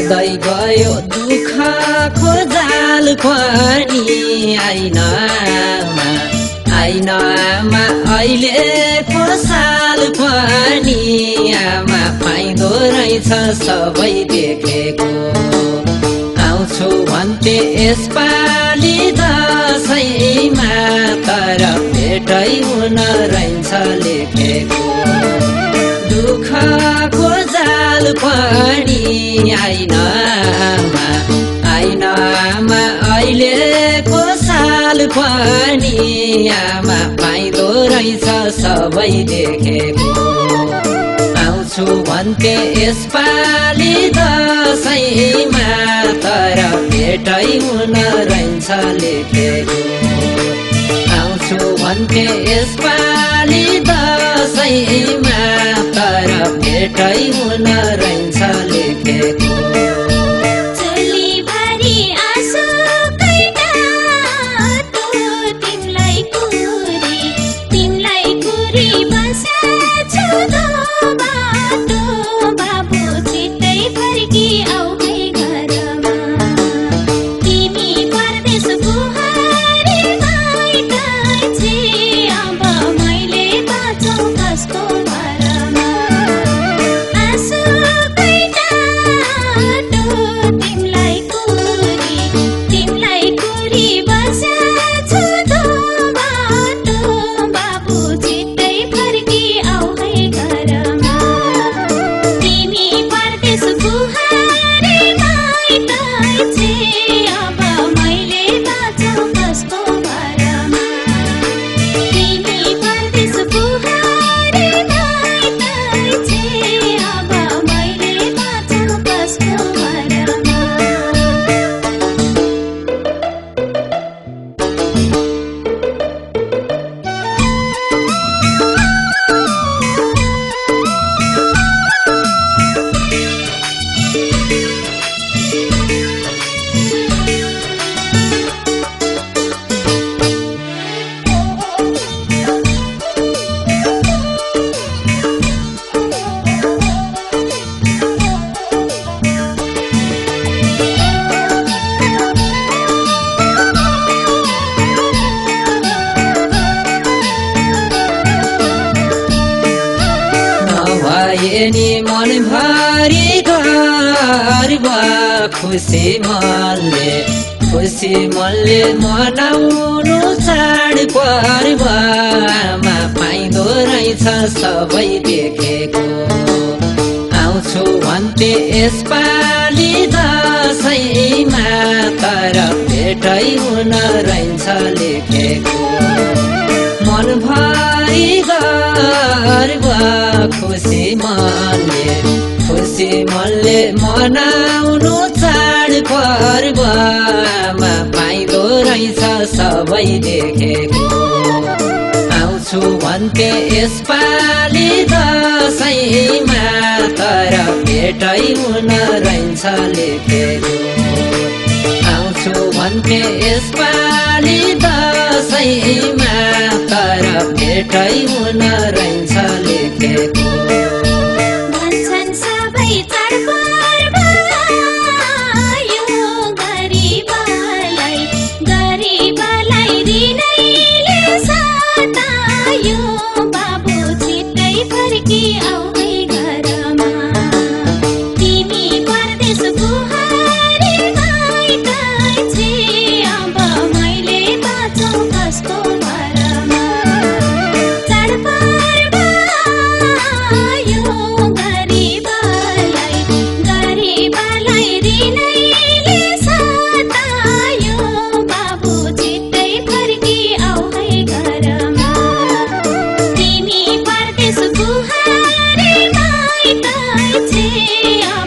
बढ्दै गयो दुःखको जाल पनि आइन आमा अहिलेको साल पनि आमा पाइँदो रहेछ सबै देखेको आउँछु भन्थे यसपालि दसैँमा तर भेटै हुन रहन्छ लेखेको दुःखको जाल पनि आइन आमा अहिलेको साल पनि आमा पाइँदो रहेछ सबै देखेको आउँछु भन्थे यसपालि दसैँमा तर भेटै हुन रहन्छ लेखेको आउँछु भन्थे यसपालि दसैँमा तर भेटै हुन रहन्छ लेखेको नि मनभरि गर्व खुसी मनले मनाउनु चाड पर्व आमा पाइँदो रहेछ सबै देखेको आउँछु भन्थे यसपालि दसैँमा तर भेटै हुन रहन्छ लेखेको मनभरि गर्व खुसी मनले मनाउनु चाड पर्व आमा पाइँदो रहेछ सबै देखेको आउँछु भन्थे यसपालि दसैँमा तर भेटै हुन रहन्छ लेखेको आउँछु भन्थे यसपालि दसैँमा तर भेटै हुन रहन्छ लेखेको पछि